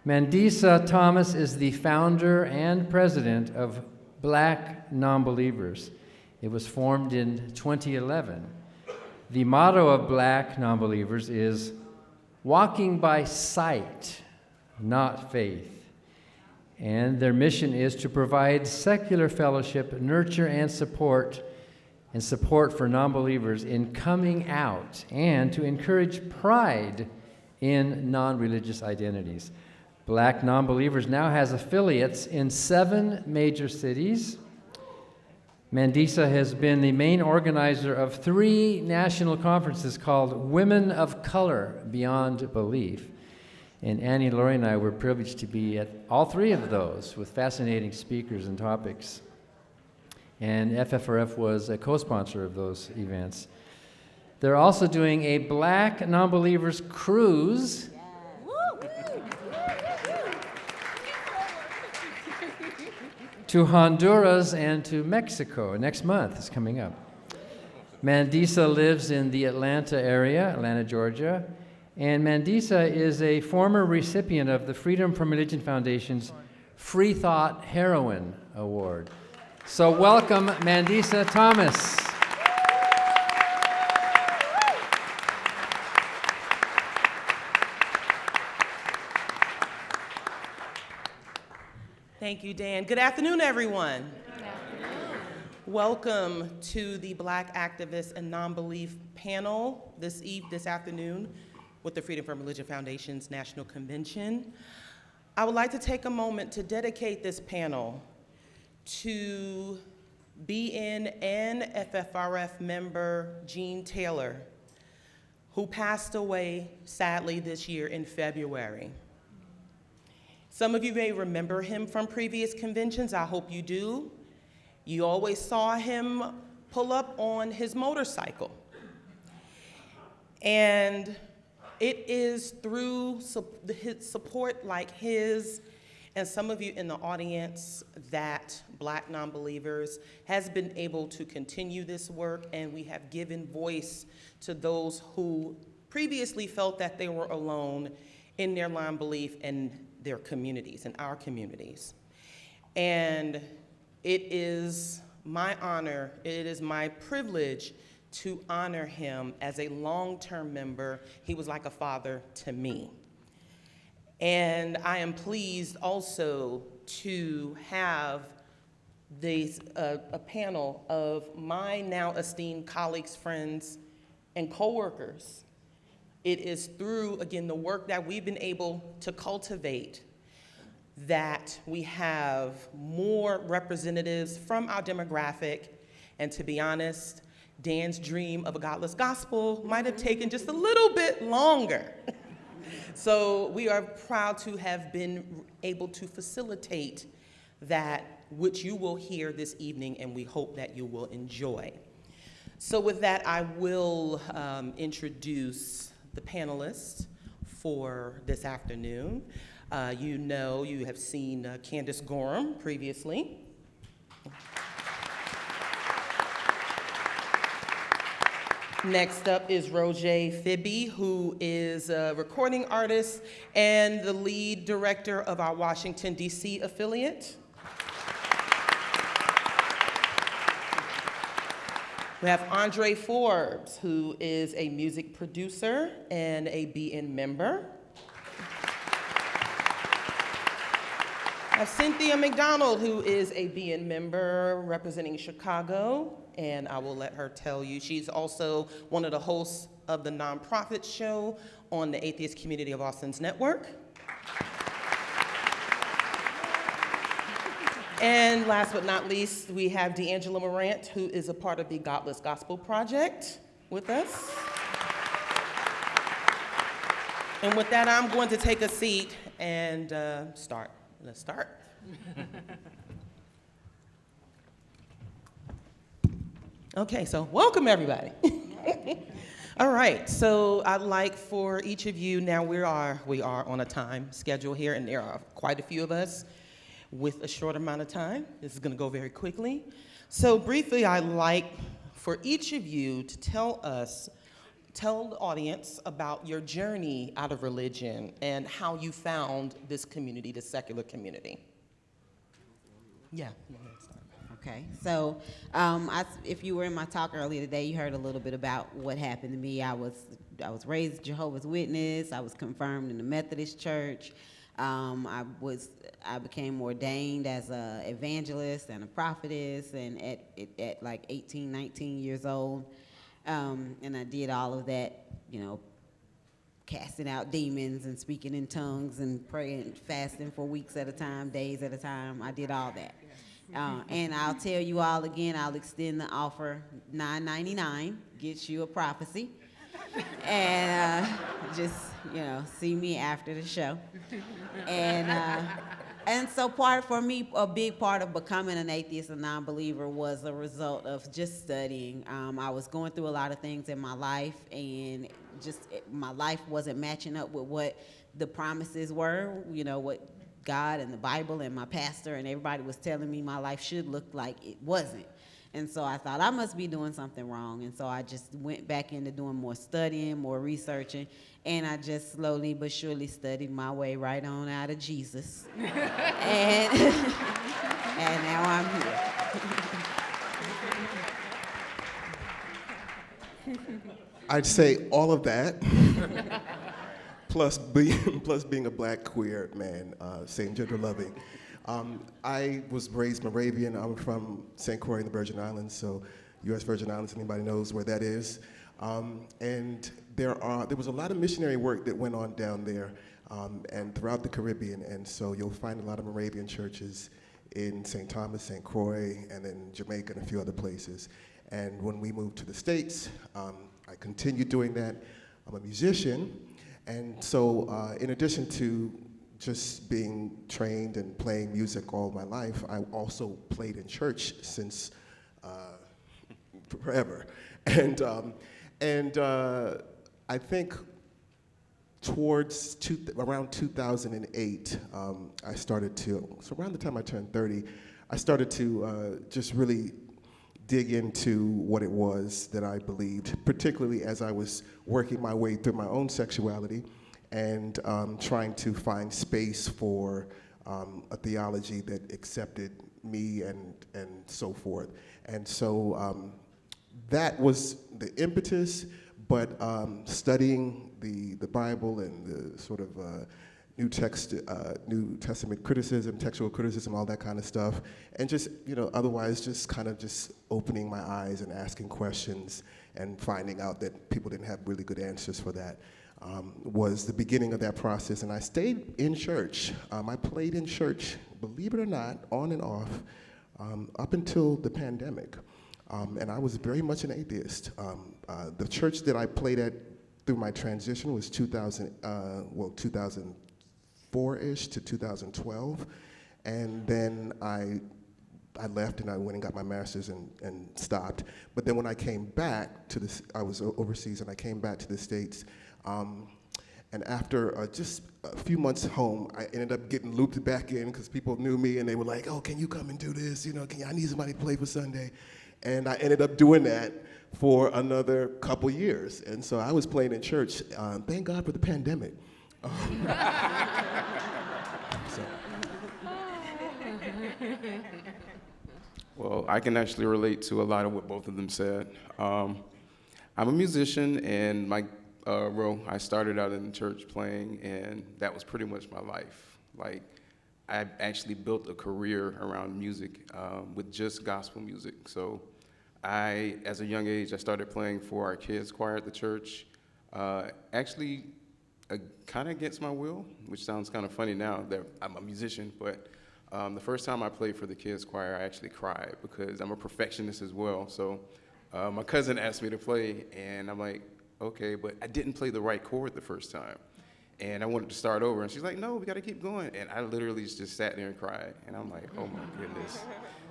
Mandisa Thomas is the founder and president of Black Nonbelievers. It was formed in 2011. The motto of Black Nonbelievers is walking by sight, not faith. And their mission is to provide secular fellowship, nurture and support for nonbelievers in coming out, and to encourage pride in non-religious identities. Black Nonbelievers now has affiliates in 7 major cities. Mandisa has been the main organizer of 3 national conferences called Women of Color Beyond Belief. And Annie, Lori, and I were privileged to be at all 3 of those with fascinating speakers and topics. And FFRF was a co-sponsor of those events. They're also doing a Black Nonbelievers cruise. To Honduras and to Mexico. Next month is coming up. Mandisa lives in the Atlanta area, Atlanta, Georgia. And Mandisa is a former recipient of the Freedom from Religion Foundation's Free Thought Heroine Award. So welcome, Mandisa Thomas. Thank you, Dan. Good afternoon, everyone. Good afternoon. Welcome to the Black Activists Nonbelief Panel this afternoon with the Freedom from Religion Foundation's National Convention. I would like to take a moment to dedicate this panel to BN and FFRF member Jean Taylor, who passed away sadly this year in February. Some of you may remember him from previous conventions. I hope you do. You always saw him pull up on his motorcycle. And it is through support like his and some of you in the audience that Black Nonbelievers has been able to continue this work, and we have given voice to those who previously felt that they were alone in their non-belief and their communities, in our communities. And it is my honor, it is my privilege to honor him as a long-term member. He was like a father to me. And I am pleased also to have a panel of my now esteemed colleagues, friends, and coworkers. It is through, again, the work that we've been able to cultivate that we have more representatives from our demographic. And to be honest, Dan's dream of a godless gospel might have taken just a little bit longer. So we are proud to have been able to facilitate that, which you will hear this evening, and we hope that you will enjoy. So with that, I will introduce the panelists for this afternoon. You have seen Candace Gorham previously. Next up is Roger Fibby, who is a recording artist and the lead director of our Washington, D.C. affiliate. We have Andre Forbes, who is a music producer and a BN member. I have Cynthia McDonald, who is a BN member representing Chicago, and I will let her tell you. She's also one of the hosts of the nonprofit show on the Atheist Community of Austin's network. And last but not least, we have D'Angela Morant, who is a part of the Godless Gospel Project with us. And with that, I'm going to take a seat and start. Let's start. Okay, so welcome everybody. All right, so I'd like for each of you, now we are on a time schedule here, and there are quite a few of us with a short amount of time. This is gonna go very quickly. So briefly, I'd like for each of you to tell us tell the audience about your journey out of religion and how you found this community, this secular community. Yeah. Okay, so if you were in my talk earlier today, you heard a little bit about what happened to me. I was raised Jehovah's Witness. I was confirmed in the Methodist Church. I became ordained as an evangelist and a prophetess, and at like 18, 19 years old, and I did all of that, casting out demons and speaking in tongues and praying, fasting for weeks at a time, days at a time. I did all that. And I'll tell you all again, I'll extend the offer. $9.99 gets you a prophecy. And just, see me after the show. And so for me, a big part of becoming an atheist and non-believer was a result of just studying. I was going through a lot of things in my life, and my life wasn't matching up with what the promises were, what God and the Bible and my pastor and everybody was telling me my life should look like. It wasn't. And so I thought I must be doing something wrong. And so I just went back into doing more studying, more researching, and I just slowly but surely studied my way right on out of Jesus. and now I'm here. I'd say all of that, plus being a black queer man, same gender loving. I was raised Moravian. I'm from St. Croix in the Virgin Islands, so U.S. Virgin Islands, anybody knows where that is. And there was a lot of missionary work that went on down there and throughout the Caribbean, and so you'll find a lot of Moravian churches in St. Thomas, St. Croix, and then Jamaica and a few other places. And when we moved to the States, I continued doing that. I'm a musician, and so in addition to just being trained and playing music all my life, I also played in church since forever. And I think towards around 2008, I started to, so around the time I turned 30, I started to just really dig into what it was that I believed, particularly as I was working my way through my own sexuality and trying to find space for a theology that accepted me and so forth. And so that was the impetus, but studying the Bible and the sort of New Testament criticism, textual criticism, all that kind of stuff, and just, otherwise just kind of just opening my eyes and asking questions and finding out that people didn't have really good answers for that. Was the beginning of that process, and I stayed in church. I played in church, believe it or not, on and off, up until the pandemic, and I was very much an atheist. The church that I played at through my transition was 2004-ish to 2012, and then I left and I went and got my master's and stopped. But then when I came back to I was overseas, and I came back to the States. And after just a few months home, I ended up getting looped back in because people knew me and they were like, "Oh, can you come and do this? I need somebody to play for Sunday." And I ended up doing that for another couple years. And so I was playing in church. Thank God for the pandemic. Well, I can actually relate to a lot of what both of them said. I'm a musician, and I started out in church playing, and that was pretty much my life. Like, I actually built a career around music with just gospel music. So as a young age, I started playing for our kids choir at the church, actually kind of against my will, which sounds kind of funny now that I'm a musician, but the first time I played for the kids choir, I actually cried because I'm a perfectionist as well. So my cousin asked me to play, and I'm like, okay, but I didn't play the right chord the first time. And I wanted to start over, and she's like, no, we gotta keep going. And I literally just sat there and cried, and I'm like, oh my goodness.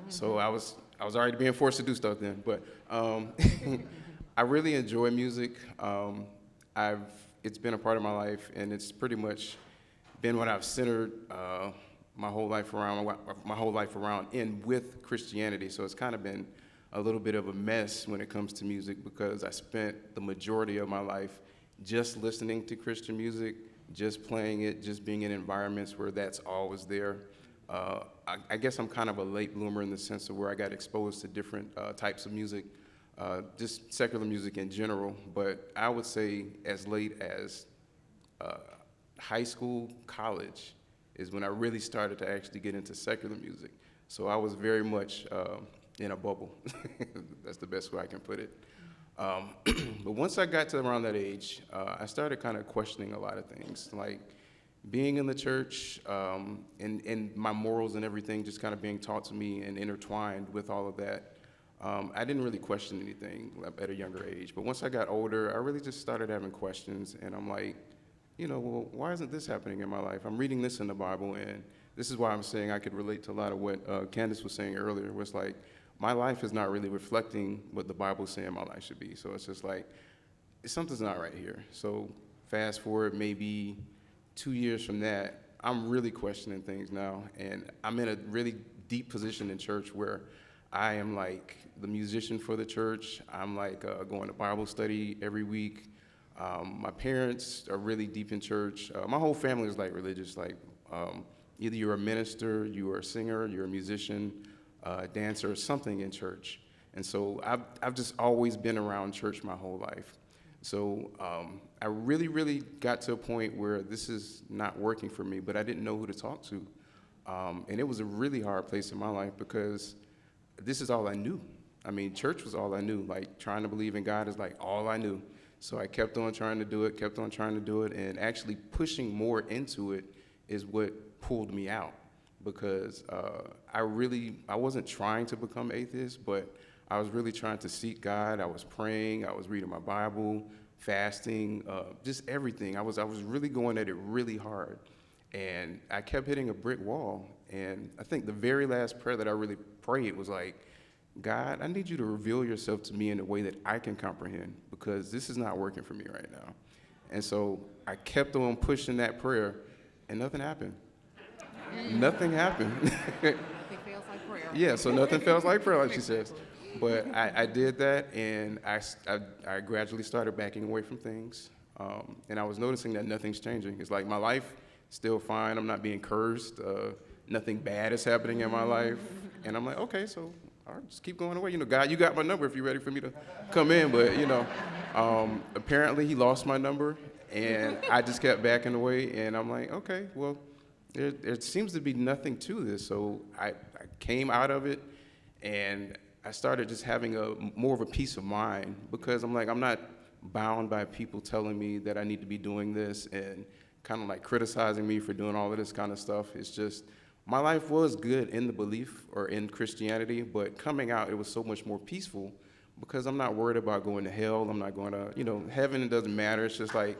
So I was already being forced to do stuff then, but I really enjoy music. It's been a part of my life, and it's pretty much been what I've centered my whole life around and with Christianity. So it's kind of been a little bit of a mess when it comes to music because I spent the majority of my life just listening to Christian music, just playing it, just being in environments where that's always there. I guess I'm kind of a late bloomer in the sense of where I got exposed to different types of music, just secular music in general, but I would say as late as high school, college is when I really started to actually get into secular music. So I was very much in a bubble. That's the best way I can put it. But once I got to around that age, I started kind of questioning a lot of things, like being in the church and my morals and everything just kind of being taught to me and intertwined with all of that. I didn't really question anything at a younger age, but once I got older, I really just started having questions, and I'm like, you know, well, why isn't this happening in my life? I'm reading this in the Bible, and this is why I'm saying I could relate to a lot of what Candace was saying earlier, was like, my life is not really reflecting what the Bible is saying my life should be. So it's just like, something's not right here. So fast forward maybe 2 years from that, I'm really questioning things now, and I'm in a really deep position in church where I am like the musician for the church. I'm like going to Bible study every week. My parents are really deep in church. My whole family is like religious, like either you're a minister, you're a singer, you're a musician, dancer, or something in church. And so I've just always been around church my whole life. So I really got to a point where this is not working for me, but I didn't know who to talk to. And it was a really hard place in my life because this is all I knew. I mean, church was all I knew. Like, trying to believe in God is like all I knew. So I kept on trying to do it, and actually pushing more into it is what pulled me out, because I wasn't trying to become atheist, but I was really trying to seek God. I was praying, I was reading my Bible, fasting, just everything. I was really going at it really hard, and I kept hitting a brick wall. And I think the very last prayer that I really prayed was like, God, I need you to reveal yourself to me in a way that I can comprehend, because this is not working for me right now. And so I kept on pushing that prayer, and nothing happened. Nothing happened. Nothing feels like prayer. Yeah, so nothing feels like prayer, like she says. But I did that, and I gradually started backing away from things. And I was noticing that nothing's changing. It's like my life is still fine. I'm not being cursed. Nothing bad is happening in my life. And I'm like, okay, so all right, just keep going away. You know, God, you got my number if you're ready for me to come in. But, you know, apparently he lost my number, and I just kept backing away. And I'm like, okay, well, there seems to be nothing to this. So I came out of it, and I started just having more of a peace of mind, because I'm like, I'm not bound by people telling me that I need to be doing this and kind of like criticizing me for doing all of this kind of stuff. It's just, my life was good in the belief or in Christianity, but coming out, it was so much more peaceful, because I'm not worried about going to hell. I'm not going to, you know, heaven, it doesn't matter. It's just like,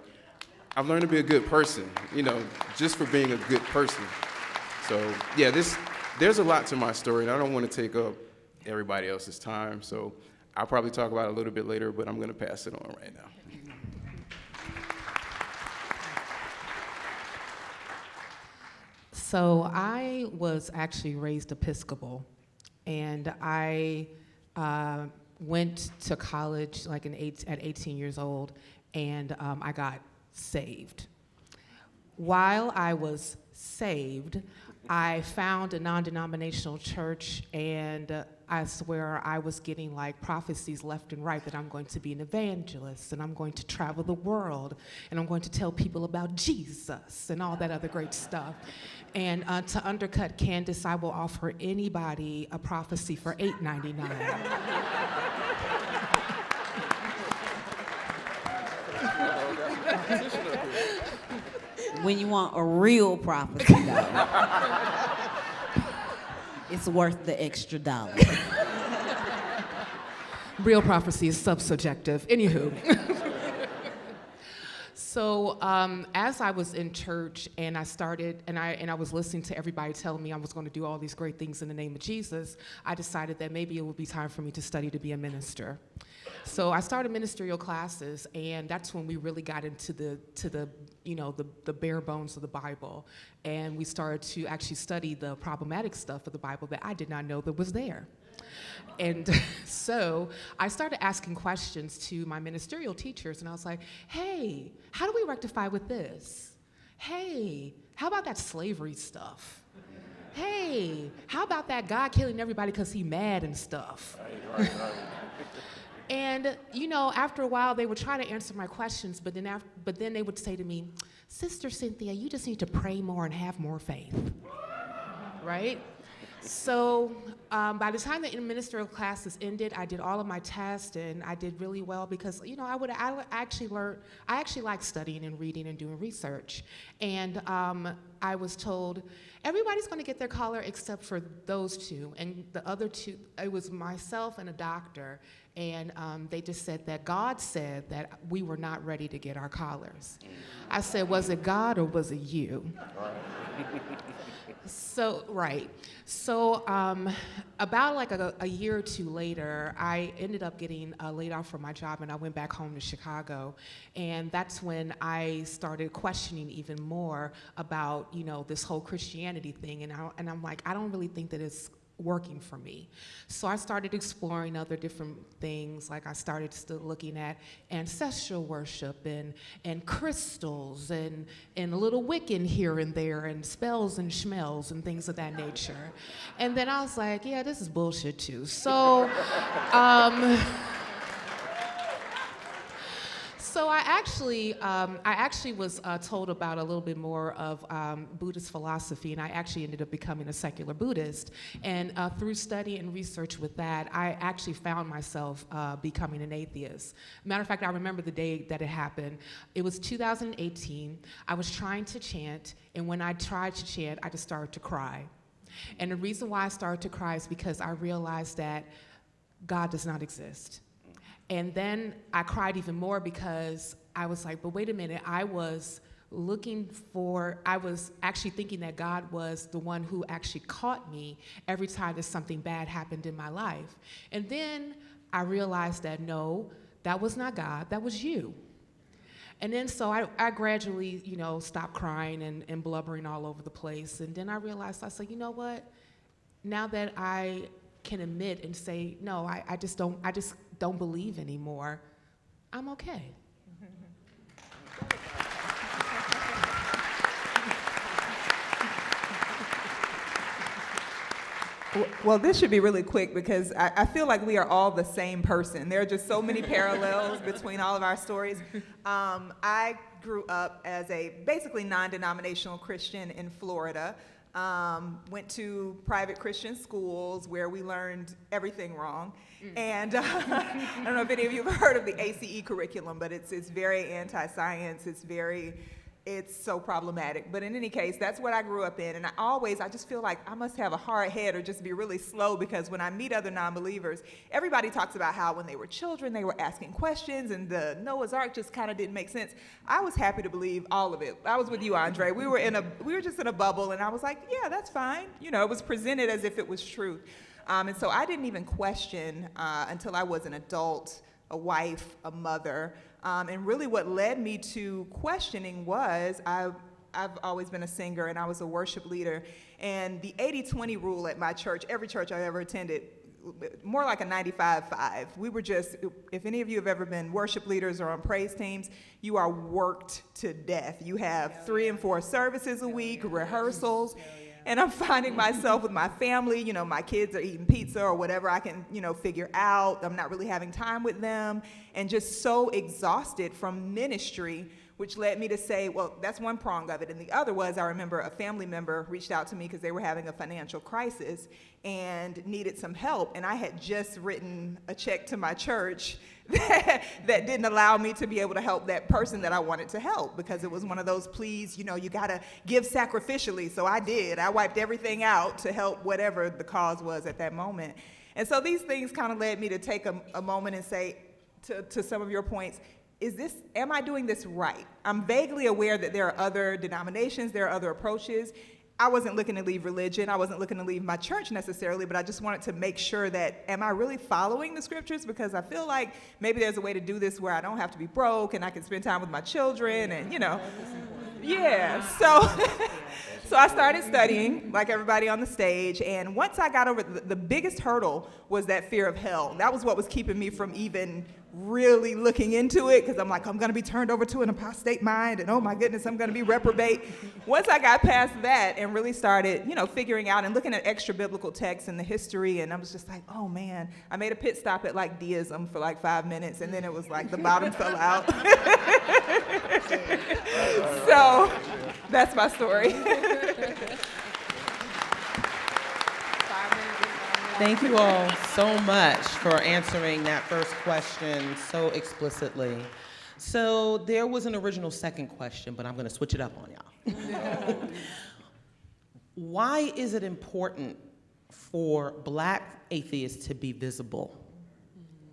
I've learned to be a good person, you know, just for being a good person. So yeah, there's a lot to my story, and I don't want to take up everybody else's time. So I'll probably talk about it a little bit later, but I'm going to pass it on right now. So I was actually raised Episcopal, and I went to college like at 18 years old, and I got saved. While I was saved, I found a non-denominational church, and I swear I was getting like prophecies left and right that I'm going to be an evangelist, and I'm going to travel the world, and I'm going to tell people about Jesus and all that other great stuff. And to undercut Candace, I will offer anybody a prophecy for $8.99. When you want a real prophecy, though, it's worth the extra dollar. Real prophecy is subjective. Anywho. So as I was in church, and I started, and I was listening to everybody telling me I was going to do all these great things in the name of Jesus, I decided that maybe it would be time for me to study to be a minister. So I started ministerial classes, and that's when we really got into the bare bones of the Bible, and we started to actually study the problematic stuff of the Bible that I did not know that was there. And so I started asking questions to my ministerial teachers, and I was like, hey, how do we rectify with this? Hey, how about that slavery stuff? Hey, how about that God killing everybody because he mad and stuff? Right. And, after a while, they would try to answer my questions, but then they would say to me, Sister Cynthia, you just need to pray more and have more faith, right? So by the time the ministerial classes ended, I did all of my tests, and I did really well because, I actually like studying and reading and doing research. And I was told, everybody's going to get their collar except for those two. And the other two, it was myself and a doctor. And they just said that God said that we were not ready to get our collars. I said, was it God or was it you? So, right. So about like a year or two later, I ended up getting laid off from my job, and I went back home to Chicago. And that's when I started questioning even more about, this whole Christianity thing. And I'm like, I don't really think that it's working for me. So I started exploring other different things. Like I started still looking at ancestral worship and crystals and a little Wiccan here and there and spells and schmells and things of that nature. And then I was like, yeah, this is bullshit too. So So I actually was told about a little bit more of Buddhist philosophy, and I actually ended up becoming a secular Buddhist. And through study and research with that, I actually found myself becoming an atheist. Matter of fact, I remember the day that it happened. It was 2018. I was trying to chant, and when I tried to chant, I just started to cry. And the reason why I started to cry is because I realized that God does not exist. And then I cried even more because I was like, but wait a minute, I was actually thinking that God was the one who actually caught me every time that something bad happened in my life. And then I realized that no, that was not God, that was you. And then so I gradually, stopped crying and blubbering all over the place. And then I realized, I said, you know what? Now that I can admit and say, no, I just don't believe anymore, I'm okay. Well, this should be really quick because I feel like we are all the same person. There are just so many parallels between all of our stories. I grew up as a basically non-denominational Christian in Florida. Went to private Christian schools where we learned everything wrong. And I don't know if any of you have heard of the ACE curriculum, but it's very anti-science. It's so problematic. But in any case, that's what I grew up in. And I just feel like I must have a hard head or just be really slow, because when I meet other non-believers, everybody talks about how when they were children, they were asking questions and the Noah's Ark just kind of didn't make sense. I was happy to believe all of it. I was with you, Andre. We were just in a bubble, and I was like, yeah, that's fine. It was presented as if it was truth. And so I didn't even question until I was an adult, a wife, a mother. And really what led me to questioning was I've always been a singer, and I was a worship leader. And the 80-20 rule at my church, every church I ever attended, more like a 95-5. We were just, if any of you have ever been worship leaders or on praise teams, you are worked to death. You have 3 and 4 services a week, rehearsals. And I'm finding myself with my family, my kids are eating pizza or whatever I can, figure out. I'm not really having time with them, and just so exhausted from ministry, which led me to say, well, that's one prong of it. And the other was, I remember a family member reached out to me because they were having a financial crisis and needed some help. And I had just written a check to my church that didn't allow me to be able to help that person that I wanted to help, because it was one of those, please, you gotta give sacrificially. So I did. I wiped everything out to help whatever the cause was at that moment. And so these things kind of led me to take a moment and say, to some of your points, am I doing this right? I'm vaguely aware that there are other denominations, there are other approaches, I wasn't looking to leave religion. I wasn't looking to leave my church necessarily, but I just wanted to make sure that, am I really following the scriptures? Because I feel like maybe there's a way to do this where I don't have to be broke and I can spend time with my children and, Yeah, so I started studying, like everybody on the stage, and once I got over the biggest hurdle was that fear of hell. That was what was keeping me from even really looking into it, because I'm like, I'm going to be turned over to an apostate mind, and oh my goodness, I'm going to be reprobate. Once I got past that and really started, figuring out and looking at extra biblical texts and the history, and I was just like, oh man, I made a pit stop at like deism for like 5 minutes, and then it was like the bottom fell out. So that's my story. Thank you all so much for answering that first question so explicitly. So there was an original second question, but I'm going to switch it up on y'all. Why is it important for Black atheists to be visible?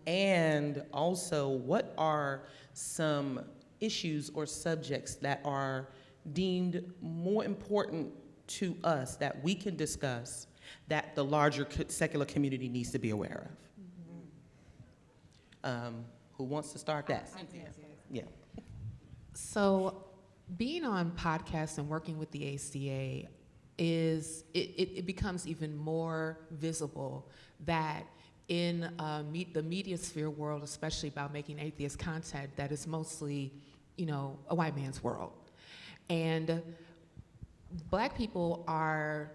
And also, what are some issues or subjects that are deemed more important to us that we can discuss that the larger secular community needs to be aware of? Who wants to start that? Yeah. So being on podcasts and working with the ACA it becomes even more visible that in the media sphere world, especially about making atheist content, that is mostly, a white man's world. And Black people are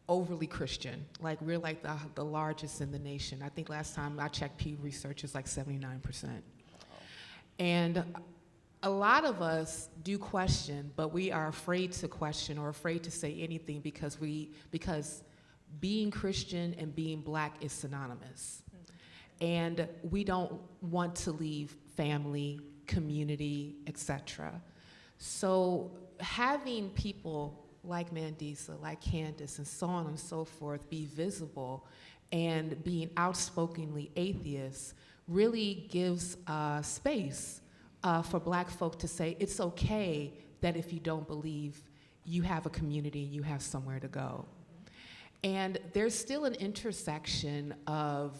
overly Christian. Like, we're like the largest in the nation. I think last time I checked Pew Research, it's like 79%. And a lot of us do question, but we are afraid to question or afraid to say anything because being Christian and being Black is synonymous. And we don't want to leave family, community, etc. So having people like Mandisa, like Candace, and so on and so forth be visible and being outspokenly atheists really gives space for Black folk to say it's okay that if you don't believe, you have a community, you have somewhere to go. And there's still an intersection of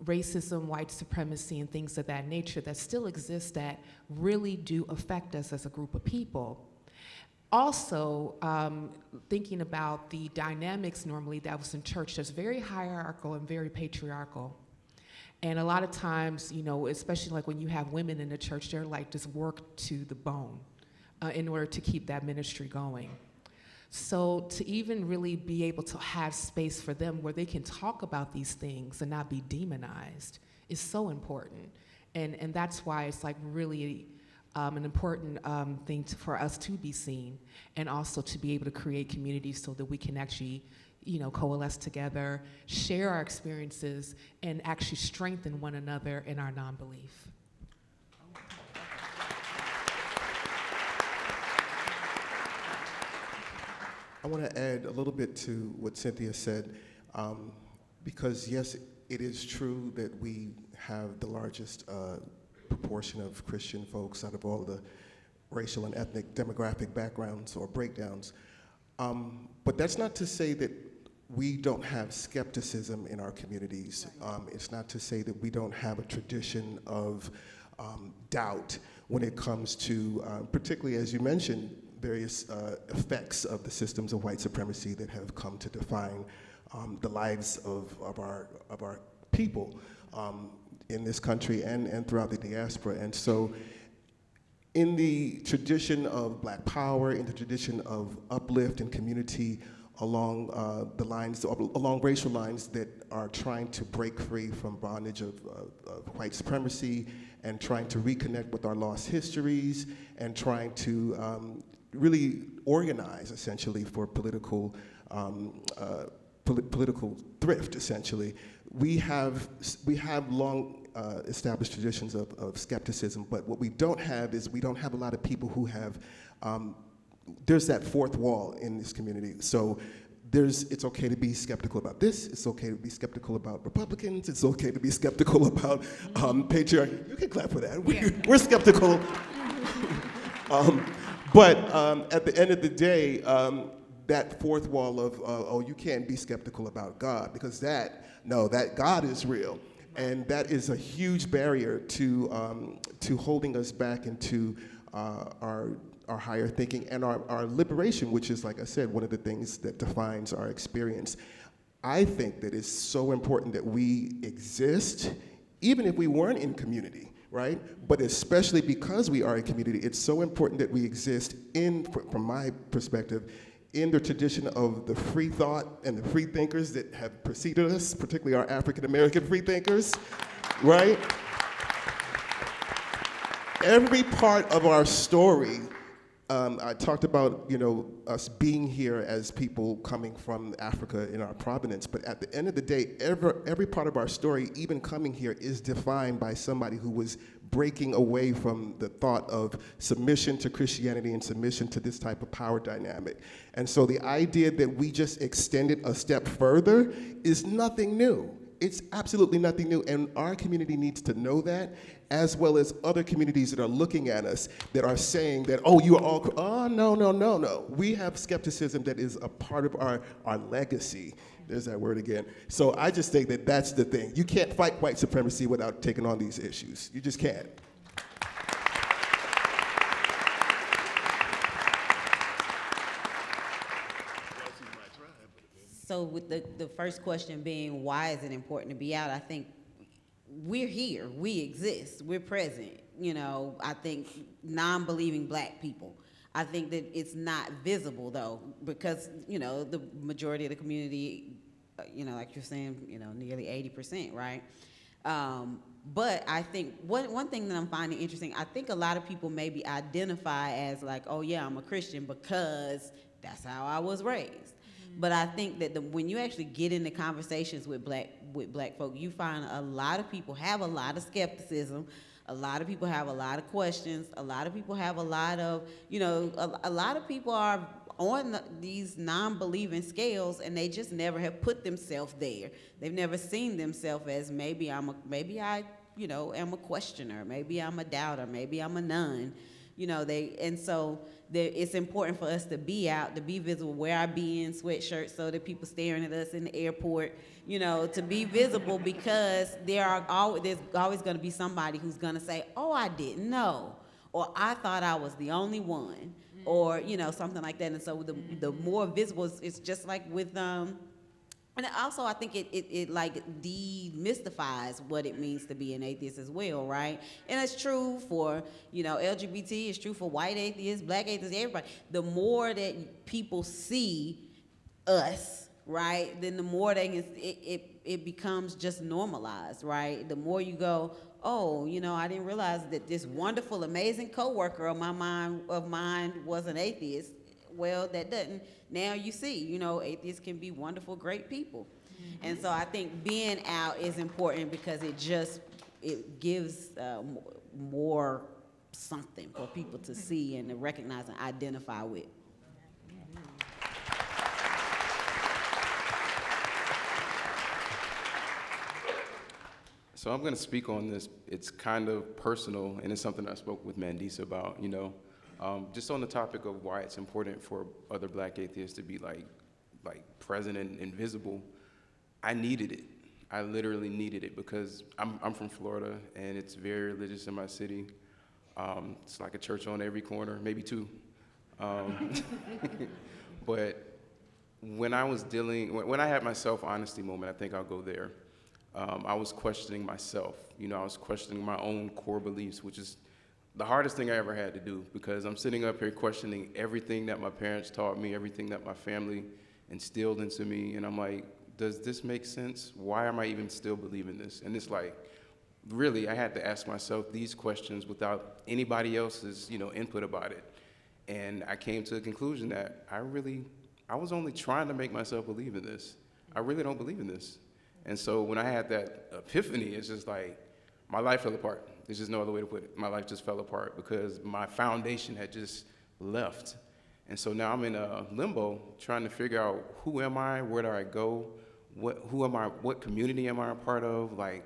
racism, white supremacy, and things of that nature that still exist that really do affect us as a group of people. Also, thinking about the dynamics normally that was in church, that's very hierarchical and very patriarchal. And a lot of times, especially like when you have women in the church, they're like just worked to the bone in order to keep that ministry going. So to even really be able to have space for them where they can talk about these things and not be demonized is so important. And that's why it's like really an important thing for us to be seen, and also to be able to create communities so that we can actually coalesce together, share our experiences, and actually strengthen one another in our non-belief. I want to add a little bit to what Cynthia said, because yes, it is true that we have the largest proportion of Christian folks out of all the racial and ethnic demographic backgrounds or breakdowns. But that's not to say that we don't have skepticism in our communities. It's not to say that we don't have a tradition of doubt when it comes to, particularly as you mentioned, various effects of the systems of white supremacy that have come to define the lives of our people in this country and throughout the diaspora. And so in the tradition of Black power, in the tradition of uplift and community along along racial lines that are trying to break free from bondage of white supremacy and trying to reconnect with our lost histories and trying to really organize essentially for political political thrift, essentially. We have long established traditions of skepticism, but what we don't have is we don't have a lot of people who have, there's that fourth wall in this community. So it's okay to be skeptical about this, it's okay to be skeptical about Republicans, it's okay to be skeptical about patriarchy. You can clap for that. We're skeptical. But at the end of the day, that fourth wall of, oh, you can't be skeptical about God, because that God is real. And that is a huge barrier to holding us back into our higher thinking and our liberation, which is, like I said, one of the things that defines our experience. I think that it's so important that we exist, even if we weren't in community, right? But especially because we are a community, it's so important that we exist from my perspective, in the tradition of the free thought and the free thinkers that have preceded us, particularly our African American free thinkers, right? Every part of our story, I talked about, us being here as people coming from Africa in our provenance, but at the end of the day, every part of our story, even coming here, is defined by somebody who was breaking away from the thought of submission to Christianity and submission to this type of power dynamic. And so the idea that we just extended a step further is nothing new. It's absolutely nothing new, and our community needs to know that, as well as other communities that are looking at us that are saying that, oh, you are all, oh, no. We have skepticism that is a part of our legacy. There's that word again. So I just think that that's the thing. You can't fight white supremacy without taking on these issues. You just can't. So with the first question being, why is it important to be out? I think we're here, we exist, we're present. I think non-believing black people. I think that it's not visible though, because, the majority of the community, like you're saying, nearly 80%, right? But I think one thing that I'm finding interesting, I think a lot of people maybe identify as like, oh yeah, I'm a Christian because that's how I was raised. But I think that when you actually get into conversations with black folk, you find a lot of people have a lot of skepticism. A lot of people have a lot of questions. A lot of people have a lot of, a lot of people are on these non-believing scales, and they just never have put themselves there. They've never seen themselves as maybe I am a questioner. Maybe I'm a doubter. Maybe I'm a none. It's important for us to be out, to be visible, wear our be in sweatshirts so that people staring at us in the airport, to be visible, because there's always going to be somebody who's going to say, oh, I didn't know, or I thought I was the only one, or, something like that. And so the more visible, it's just like with, and also, I think it like demystifies what it means to be an atheist as well, right? And it's true for, LGBT, it's true for white atheists, black atheists, everybody. The more that people see us, right, then the more it becomes just normalized, right? The more you go, oh, I didn't realize that this wonderful, amazing coworker of mine was an atheist. Well, that doesn't. Now you see, atheists can be wonderful, great people. Mm-hmm. And so I think being out is important because it gives more something for people to see and to recognize and identify with. So I'm going to speak on this. It's kind of personal, and it's something I spoke with Mandisa about, just on the topic of why it's important for other black atheists to be like present and visible. I needed it. I literally needed it because I'm from Florida, and it's very religious in my city. It's like a church on every corner, maybe two. But when I had my self-honesty moment, I think I'll go there. I was questioning myself. I was questioning my own core beliefs, which is the hardest thing I ever had to do, because I'm sitting up here questioning everything that my parents taught me, everything that my family instilled into me, and I'm like, does this make sense? Why am I even still believing this? And it's like, really, I had to ask myself these questions without anybody else's, input about it. And I came to the conclusion that I was only trying to make myself believe in this. I really don't believe in this. And so when I had that epiphany, it's just like, my life fell apart. There's just no other way to put it. My life just fell apart because my foundation had just left. And so now I'm in a limbo trying to figure out, who am I? Where do I go? Who am I? What community am I a part of? Like,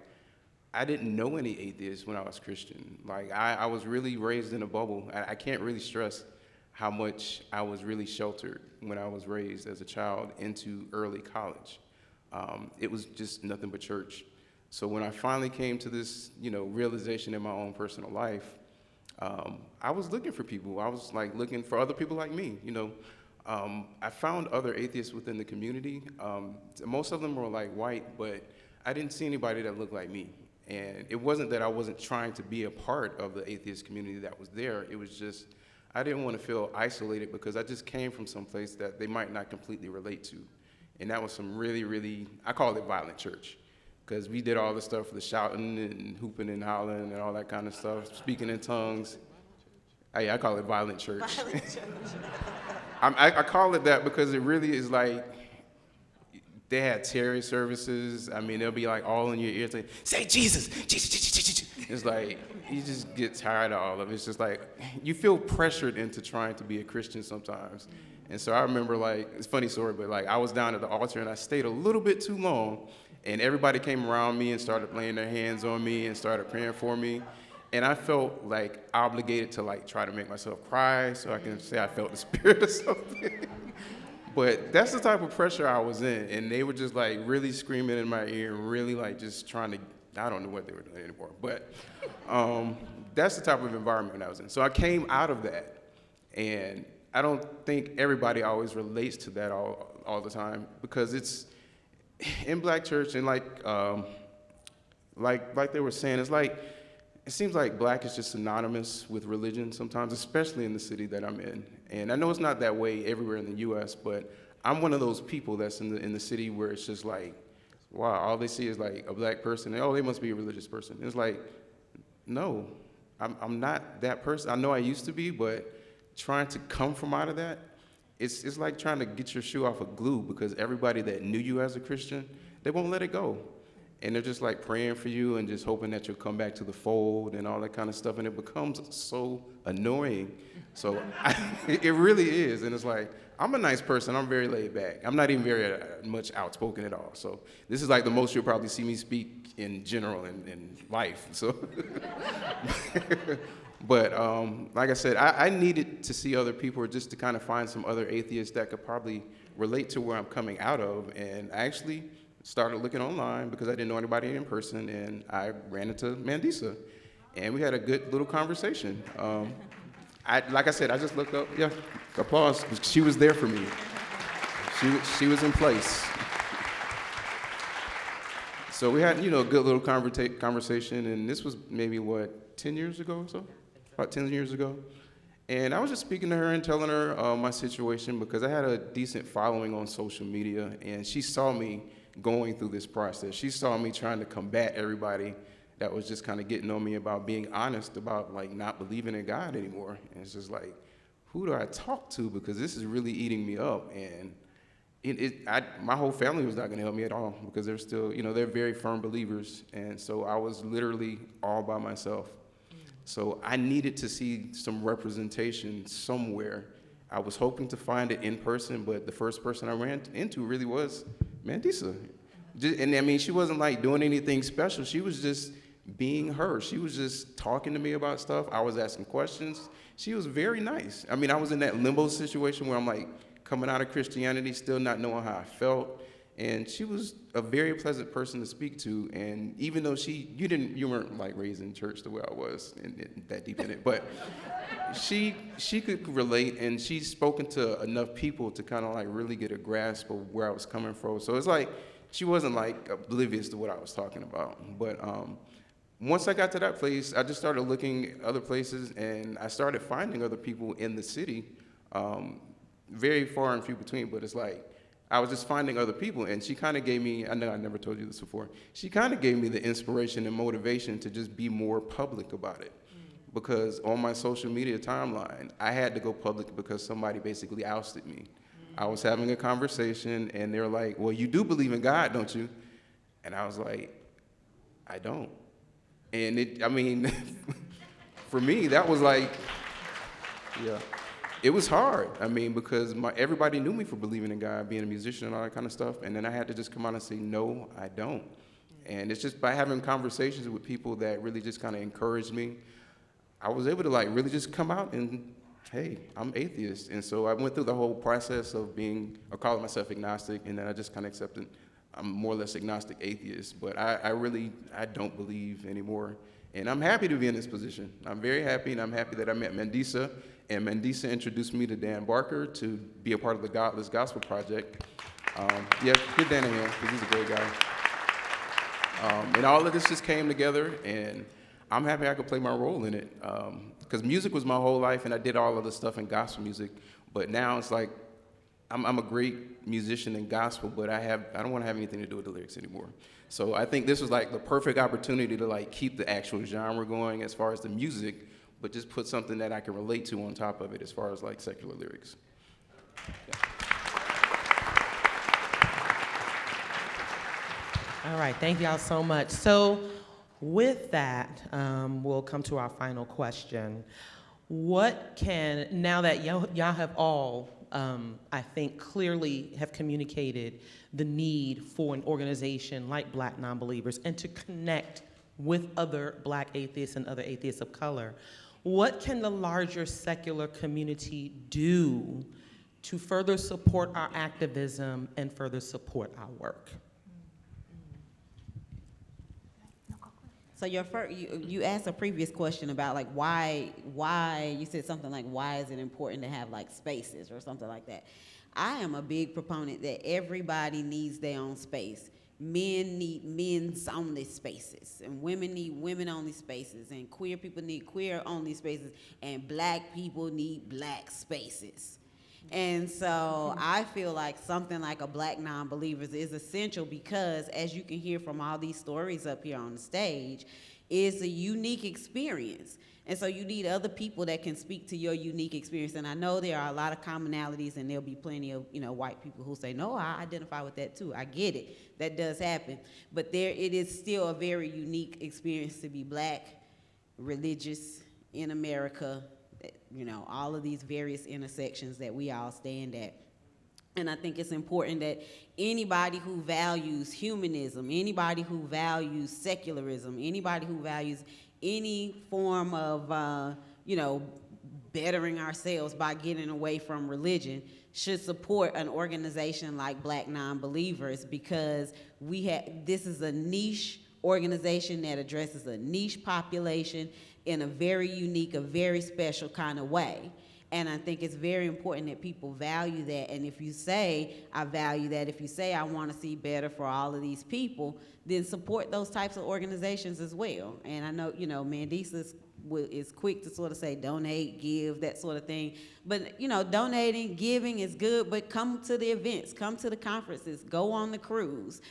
I didn't know any atheists when I was Christian. Like, I was really raised in a bubble. I can't really stress how much I was really sheltered when I was raised as a child into early college. It was just nothing but church. So when I finally came to this, realization in my own personal life, I was looking for people. I was like looking for other people like me, I found other atheists within the community. Most of them were like white, but I didn't see anybody that looked like me. And it wasn't that I wasn't trying to be a part of the atheist community that was there. It was just, I didn't want to feel isolated because I just came from some place that they might not completely relate to. And that was some really, really, I call it violent church. Because we did all the stuff, the shouting and hooping and hollering and all that kind of stuff, speaking in tongues. I call it violent church. Violent church. I call it that because it really is like, they had Terry services. I mean, they'll be like all in your ear saying, say Jesus, Jesus, Jesus, Jesus. It's like, you just get tired of all of it. It's just like, you feel pressured into trying to be a Christian sometimes. And so I remember it's a funny story, but I was down at the altar and I stayed a little bit too long and everybody came around me and started laying their hands on me and started praying for me. And I felt obligated to try to make myself cry so I can say I felt the spirit or something. But that's the type of pressure I was in. And they were just really screaming in my ear and really just trying to, I don't know what they were doing anymore. But that's the type of environment I was in. So I came out of that. And I don't think everybody always relates to that all the time because it's in black church and like they were saying, it seems like black is just synonymous with religion sometimes, especially in the city that I'm in. And I know it's not that way everywhere in the U.S., but I'm one of those people that's in the city where it's just wow, all they see is a black person. And, they must be a religious person. It's no, I'm not that person. I know I used to be, but trying to come from out of that, it's like trying to get your shoe off of glue because everybody that knew you as a Christian, they won't let it go. And they're just praying for you and just hoping that you'll come back to the fold and all that kind of stuff. And it becomes so annoying. So it really is. And it's I'm a nice person. I'm very laid back. I'm not even very much outspoken at all. So this is the most you'll probably see me speak in general in life. So, but like I said, I needed to see other people or just to kind of find some other atheists that could probably relate to where I'm coming out of. And I actually started looking online because I didn't know anybody in person, and I ran into Mandisa, and we had a good little conversation. Like I said, I just looked up, yeah, applause. She was there for me. She was in place. So we had, a good little conversation, and this was maybe, 10 years ago or so? About 10 years ago. And I was just speaking to her and telling her my situation because I had a decent following on social media, and she saw me going through this process. She saw me trying to combat everybody that was just kind of getting on me about being honest about not believing in God anymore. And it's just who do I talk to? Because this is really eating me up. And my whole family was not going to help me at all because they're still, they're very firm believers. And so I was literally all by myself. So I needed to see some representation somewhere. I was hoping to find it in person, but the first person I ran into really was Mandisa. And I mean, she wasn't doing anything special. She was just being her. She was just talking to me about stuff. I was asking questions. She was very nice. I mean, I was in that limbo situation where I'm coming out of Christianity, still not knowing how I felt. And she was a very pleasant person to speak to. And even though you weren't raised in church the way I was, and that deep in it, but she could relate, and she's spoken to enough people to kind of really get a grasp of where I was coming from. So it's she wasn't oblivious to what I was talking about. But once I got to that place, I just started looking at other places, and I started finding other people in the city, very far and few between, but it's I was just finding other people, and she kind of gave me, I know I never told you this before, she kind of gave me the inspiration and motivation to just be more public about it. Because on my social media timeline, I had to go public because somebody basically ousted me. I was having a conversation, and they were like, well, you do believe in God, don't you? And I was like, I don't. And for me, that was yeah. It was hard. I mean, because everybody knew me for believing in God, being a musician and all that kind of stuff. And then I had to just come out and say, no, I don't. And it's just by having conversations with people that really just kind of encouraged me, I was able to really just come out and hey, I'm atheist. And so I went through the whole process of being, or calling myself agnostic, and then I just kind of accepted I'm more or less agnostic atheist. But I don't believe anymore. And I'm happy to be in this position. I'm very happy, and I'm happy that I met Mandisa, and Mandisa introduced me to Dan Barker to be a part of the Godless Gospel Project. Yeah, give Dan a hand, because he's a great guy. And all of this just came together, and I'm happy I could play my role in it. Because music was my whole life, and I did all of the stuff in gospel music. But now it's like, I'm a great musician in gospel, but I don't want to have anything to do with the lyrics anymore. So I think this was like the perfect opportunity to like keep the actual genre going as far as the music, but just put something that I can relate to on top of it as far as like secular lyrics. Yeah. All right, thank y'all so much. So with that, we'll come to our final question. Now that y'all have all, I think, clearly have communicated the need for an organization like Black Nonbelievers and to connect with other Black atheists and other atheists of color, what can the larger secular community do to further support our activism and further support our work? So you asked a previous question about like why you said something like why is it important to have like spaces or something like that. I am a big proponent that everybody needs their own space. Men need men's only spaces, and women need women only spaces, and queer people need queer only spaces, and Black people need Black spaces. And so I feel like something like a Black Nonbelievers is essential because, as you can hear from all these stories up here on the stage, it's a unique experience. And so you need other people that can speak to your unique experience. And I know there are a lot of commonalities, and there'll be plenty of white people who say, no, I identify with that too. I get it. That does happen. But it is still a very unique experience to be Black, religious, in America, all of these various intersections that we all stand at. And I think it's important that anybody who values humanism, anybody who values secularism, anybody who values any form of, bettering ourselves by getting away from religion should support an organization like Black Nonbelievers, because this is a niche organization that addresses a niche population in a very unique, a very special kind of way. And I think it's very important that people value that. And if you say, I value that, if you say, I want to see better for all of these people, then support those types of organizations as well. And I know, Mandisa is quick to sort of say, donate, give, that sort of thing. But, donating, giving is good, but come to the events, come to the conferences, go on the cruise,